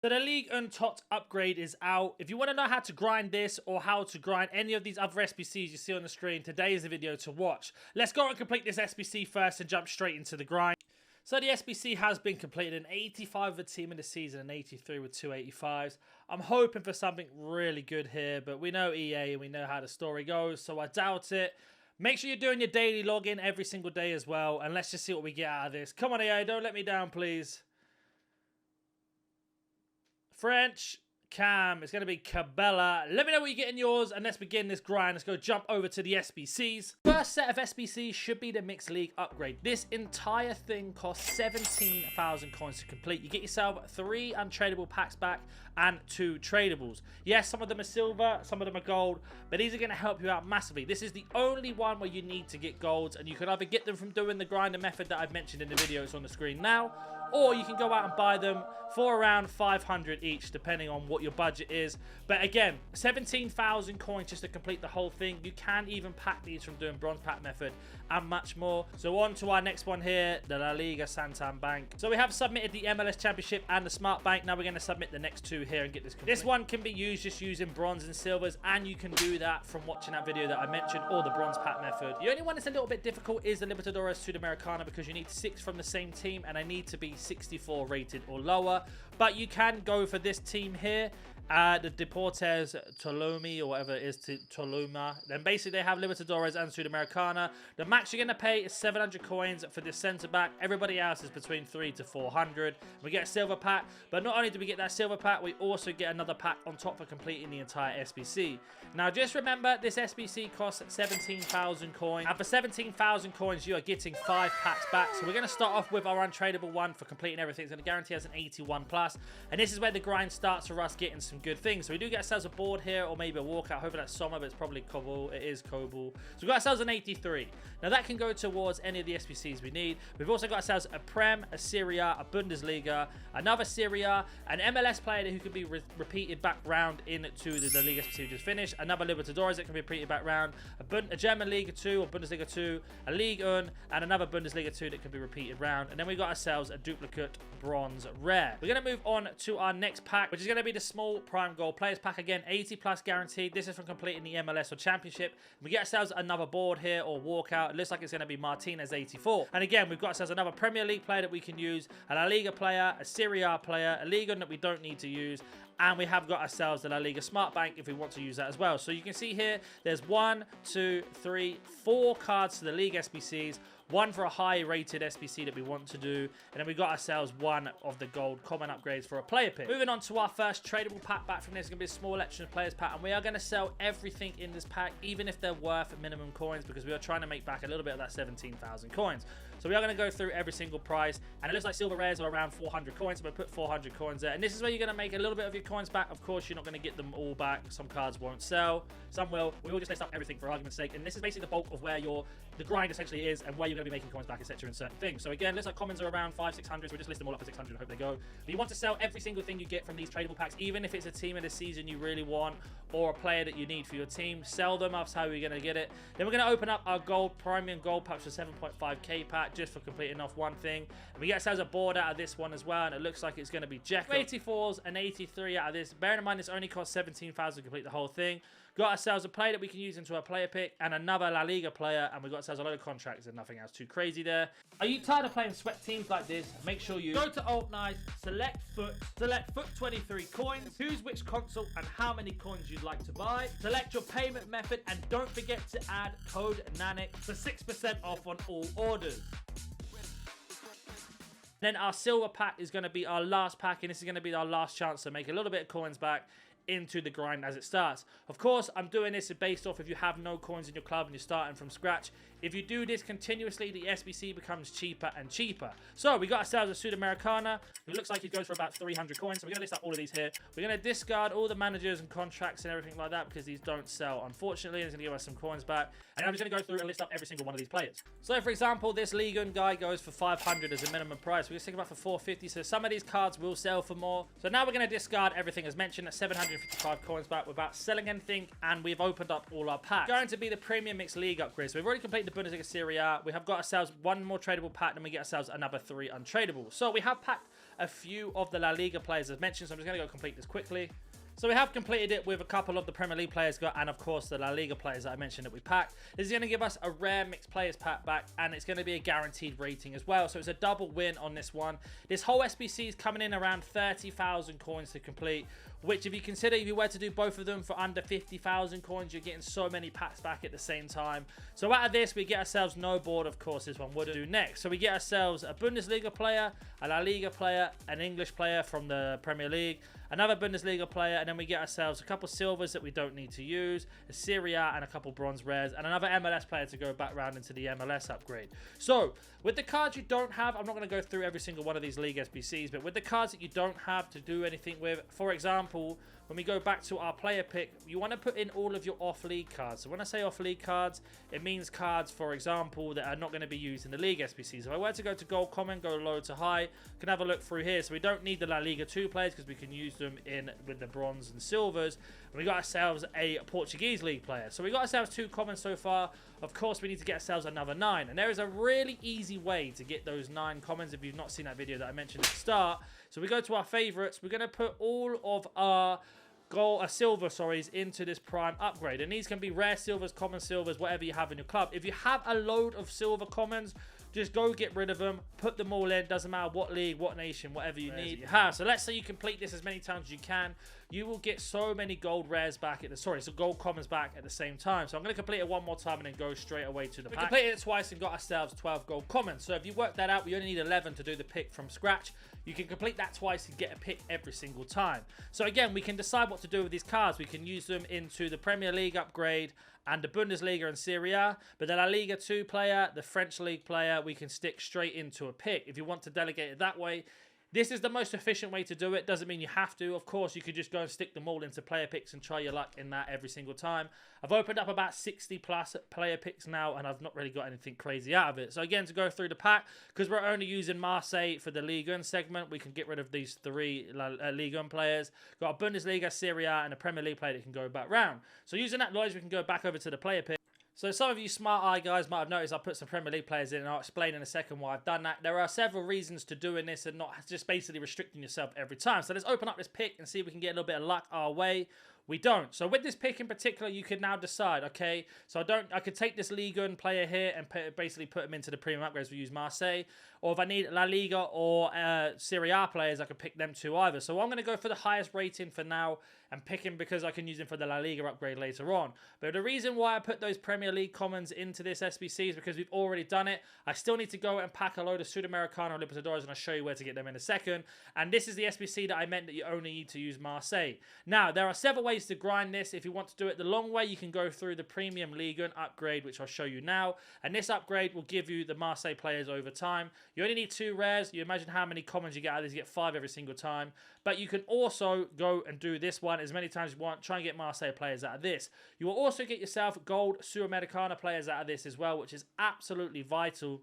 So the League TOTS upgrade is out. If you want to know how to grind this or how to grind any of these other SBCs you see on the screen, today is the video to watch. Let's go and complete this SBC first and jump straight into the grind. So the SBC has been completed, an 85 with a team in the season and 83 with 285s. I'm hoping for something really good here, but we know EA and we know how the story goes, so I doubt it. Make sure you're doing your daily login every single day as well, and let's just see what we get out of this. Come on EA, don't let me down, please. French, Cam, it's going to be Cabela. Let me know what you get in yours, and let's begin this grind. Let's go jump over to the SBCs. First set of SBCs should be the Mixed League upgrade. This entire thing costs 17,000 coins to complete. You get yourself 3 untradeable packs back and 2 tradables. Yes, some of them are silver, some of them are gold, but these are going to help you out massively. This is the only one where you need to get golds, and you can either get them from doing the grinder method that I've mentioned in the video. It's on the screen now, or you can go out and buy them for around 500 each, depending on what your budget is. But again, 17,000 coins just to complete the whole thing. You can even pack these from doing bronze pack method and much more. So on to our next one here, the La Liga Santander Bank. So we have submitted the MLS Championship and the Smart Bank. Now we're going to submit the next 2 here and get this complete. This one can be used just using bronze and silvers, and you can do that from watching that video that I mentioned, or the bronze pack method. The only one that's a little bit difficult is the Libertadores Sudamericana, because you need 6 from the same team, and I need to be 64 rated or lower. But you can go for this team here, the Deportes Toloma, or whatever it is, Toloma. Then basically they have Libertadores and Sudamericana. The max you're going to pay is 700 coins for this centre back. Everybody else is between 300 to 400. We get a silver pack, but not only do we get that silver pack, we also get another pack on top for completing the entire SBC. Now just remember, this SBC costs 17,000 coins, and for 17,000 coins you are getting 5 packs back. So we're going to start off with our untradeable one for completing everything. It's going to guarantee us an 81 plus, and this is where the grind starts for us getting some good things. So we do get ourselves a board here, or maybe a walkout. Hopefully that's Sommer, but it's probably Cobble. It is Cobble. So we got ourselves an 83. Now that can go towards any of the SBCs we need. We've also got ourselves a Prem, a Serie A, a Bundesliga, another Serie A, an MLS player who could be repeated back round into the Liga SBC we just finished, another Libertadores that can be repeated back round, a German Liga 2 or Bundesliga 2, a Ligue 1, and another Bundesliga 2 that can be repeated round. And then we got ourselves a duplicate bronze rare. We're going to move on to our next pack, which is going to be the small prime gold players pack. Again, 80 plus guaranteed. This is from completing the MLS or championship. We get ourselves another board here, or walkout. It looks like it's going to be Martinez 84. And again, we've got ourselves another Premier League player that we can use, a La Liga player, a Serie A player, a Liga that we don't need to use, and we have got ourselves the La Liga Smart Bank if we want to use that as well. So you can see here, there's 1, 2, 3, 4 cards to the League SBCs, 1 for a high rated SBC that we want to do, and then we got ourselves 1 of the gold common upgrades for a player pick. Moving on to our first tradable pack back from this, is going to be a small election of players pack, and we are going to sell everything in this pack, even if they're worth minimum coins, because we are trying to make back a little bit of that 17,000 coins. So we are going to go through every single price, and it looks like silver rares are around 400 coins, so we'll put 400 coins there. And this is where you're going to make a little bit of your coins back. Of course, you're not going to get them all back. Some cards won't sell, some will. We will just list up everything for argument's sake, and this is basically the bulk of where the grind essentially is, and where you're going to be making coins back, etc. in certain things. So again, looks like commons are around 500, 600. So we just list them all up for 600 and hope they go. But you want to sell every single thing you get from these tradable packs, even if it's a team in the season you really want, or a player that you need for your team. Sell them. That's how we're going to get it. Then we're going to open up our gold premium gold packs for 7.5k pack, just for completing off one thing. And we get ourselves a board out of this one as well, and it looks like it's going to be Jekyll. 84s and 83 out of this. Bearing in mind this only costs 17,000 to complete the whole thing. Got ourselves a player that we can use into a player pick, and another La Liga player, and we got ourselves a load of contracts and nothing else too crazy there. Are you tired of playing sweat teams like this? Make sure you go to Alt Nice, select foot 23 coins, choose which console and how many coins you'd like to buy, select your payment method, and don't forget to add code NANIC for 6% off on all orders. Then our silver pack is going to be our last pack, and this is going to be our last chance to make a little bit of coins back into the grind as it starts. Of course, I'm doing this based off if you have no coins in your club and you're starting from scratch. If you do this continuously, the SBC becomes cheaper and cheaper. So we got ourselves a Sudamericana, who looks like it goes for about 300 coins. So we're going to list up all of these here. We're going to discard all the managers and contracts and everything like that, because these don't sell, unfortunately. It's going to give us some coins back. And I'm just going to go through and list up every single one of these players. So for example, this Ligue 1 guy goes for 500 as a minimum price. We're just thinking about for 450. So some of these cards will sell for more. So now we're going to discard everything as mentioned at 755 coins back without selling anything. And we've opened up all our packs. It's going to be the premium mixed league upgrade. So we've already completed the Bundesliga Serie A. We have got ourselves one more tradable pack, then we get ourselves another 3 untradeable. So we have packed a few of the La Liga players as mentioned, so I'm just going to go complete this quickly. So we have completed it with a couple of the Premier League players and of course the La Liga players that I mentioned that we packed. This is going to give us a rare mixed players pack back, and it's going to be a guaranteed rating as well. So it's a double win on this one. This whole SBC is coming in around 30,000 coins to complete, which if you consider if you were to do both of them for under 50,000 coins, you're getting so many packs back at the same time. So out of this, we get ourselves no board, of course this one would do next. So we get ourselves a Bundesliga player, a La Liga player, an English player from the Premier League, another Bundesliga player, and then we get ourselves a couple silvers that we don't need to use, a Serie A and a couple bronze rares, and another MLS player to go back round into the MLS upgrade. So with the cards you don't have, I'm not going to go through every single one of these League SBCs, but with the cards that you don't have to do anything with, for example, when we go back to our player pick, you want to put in all of your off-league cards. So when I say off-league cards, it means cards, for example, that are not going to be used in the League SBCs. If I were to go to gold common, go low to high, can have a look through here. So we don't need the La Liga 2 players because we can use them in with the bronze and silvers. And we got ourselves a Portuguese league player. So we got ourselves 2 commons so far. Of course, we need to get ourselves another 9. And there is a really easy way to get those 9 commons if you've not seen that video that I mentioned at the start. So we go to our favorites. We're going to put all of our silver into this prime upgrade, and these can be rare silvers, common silvers, whatever you have in your club. If you have a load of silver commons, just go get rid of them, put them all in, doesn't matter what league, what nation, whatever you need you have. So let's say you complete this as many times as you can, you will get so many gold rares back at the so gold commons back at the same time. So I'm going to complete it one more time and then go straight away to the pack. We completed it twice and got ourselves 12 gold commons. So if you work that out, we only need 11 to do the pick from scratch. You can complete that twice and get a pick every single time. So again, we can decide what to do with these cards. We can use them into the Premier League upgrade and the Bundesliga and Serie A, but the La Liga 2 player, the French League player, we can stick straight into a pick. If you want to delegate it that way, this is the most efficient way to do it. Doesn't mean you have to. Of course, you could just go and stick them all into player picks and try your luck in that every single time. I've opened up about 60 plus player picks now, and I've not really got anything crazy out of it. So again, to go through the pack, because we're only using Marseille for the Ligue 1 segment, we can get rid of these 3 Ligue 1 players. Got a Bundesliga, Serie A, and a Premier League player that can go back round. So using that knowledge, we can go back over to the player pick. So some of you smart eye guys might have noticed I put some Premier League players in, and I'll explain in a second why I've done that. There are several reasons to doing this and not just basically restricting yourself every time. So let's open up this pick and see if we can get a little bit of luck our way. We don't. So with this pick in particular, you can now decide, okay, so I could take this Ligue 1 player here and basically put him into the premium upgrades. We use Marseille. Or if I need La Liga or Serie A players, I can pick them 2 either. So I'm going to go for the highest rating for now and pick him because I can use him for the La Liga upgrade later on. But the reason why I put those Premier League commons into this SBC is because we've already done it. I still need to go and pack a load of Sudamericano and Libertadores, and I'll show you where to get them in a second. And this is the SBC that I meant that you only need to use Marseille. Now, there are several ways to grind this. If you want to do it the long way, you can go through the Premium Ligue 1 upgrade, which I'll show you now. And this upgrade will give you the Marseille players over time. You only need 2 rares. You imagine how many commons you get out of this. You get 5 every single time. But you can also go and do this one as many times as you want. Try and get Marseille players out of this. You will also get yourself gold Sudamericana players out of this as well, which is absolutely vital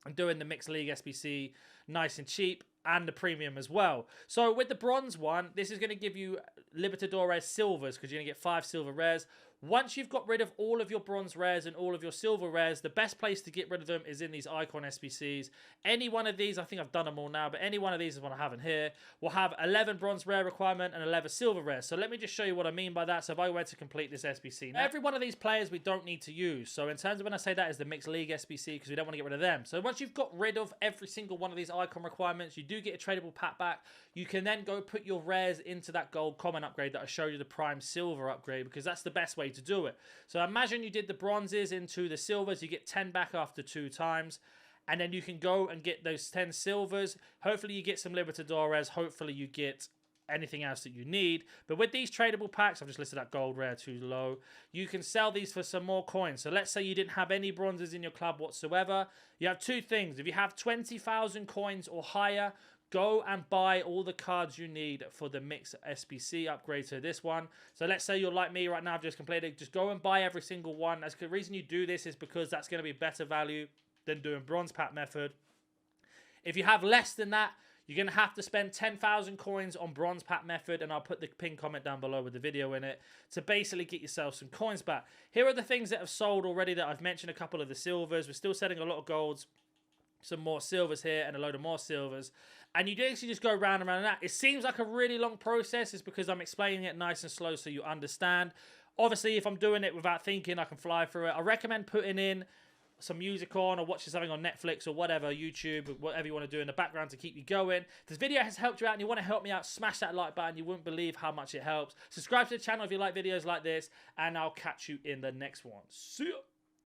in doing the Mixed League SBC nice and cheap, and the premium as well. So with the bronze one, this is going to give you Libertadores silvers because you're going to get 5 silver rares. Once you've got rid of all of your bronze rares and all of your silver rares, the best place to get rid of them is in these icon SBCs. Any one of these, I think I've done them all now, but any one of these is what I have in here, will have 11 bronze rare requirement and 11 silver rares. So let me just show you what I mean by that. So if I were to complete this SBC, now, every one of these players we don't need to use. So in terms of when I say that is the Mixed League SBC because we don't want to get rid of them. So once you've got rid of every single one of these icon requirements, you do get a tradable pack back. You can then go put your rares into that gold common upgrade that I showed you, the prime silver upgrade, because that's the best way to do it. So imagine you did the bronzes into the silvers, you get 10 back after 2 times, and then you can go and get those 10 silvers. Hopefully you get some Libertadores, hopefully you get anything else that you need. But with these tradable packs, I've just listed that gold rare too low, you can sell these for some more coins. So let's say you didn't have any bronzes in your club whatsoever. You have 2 things. If you have 20,000 coins or higher, go and buy all the cards you need for the Mix SBC upgrade to this one. So let's say you're like me right now, I've just completed. Just go and buy every single one. The reason you do this is because that's going to be better value than doing bronze pack method. If you have less than that, You're going to have to spend 10,000 coins on bronze pack method, and I'll put the pinned comment down below with the video in it to basically get yourself some coins back. Here are the things that have sold already that I've mentioned. A couple of the silvers. We're still selling a lot of golds, some more silvers here, and a load of more silvers. And you actually just go round and round and that. It seems like a really long process. It's because I'm explaining it nice and slow so you understand. Obviously, if I'm doing it without thinking, I can fly through it. I recommend putting in some music on or watching something on Netflix or whatever, YouTube, whatever you want to do in the background to keep you going. If this video has helped you out and you want to help me out, smash that like button. You wouldn't believe how much it helps. Subscribe to the channel if you like videos like this, and I'll catch you in the next one. See ya!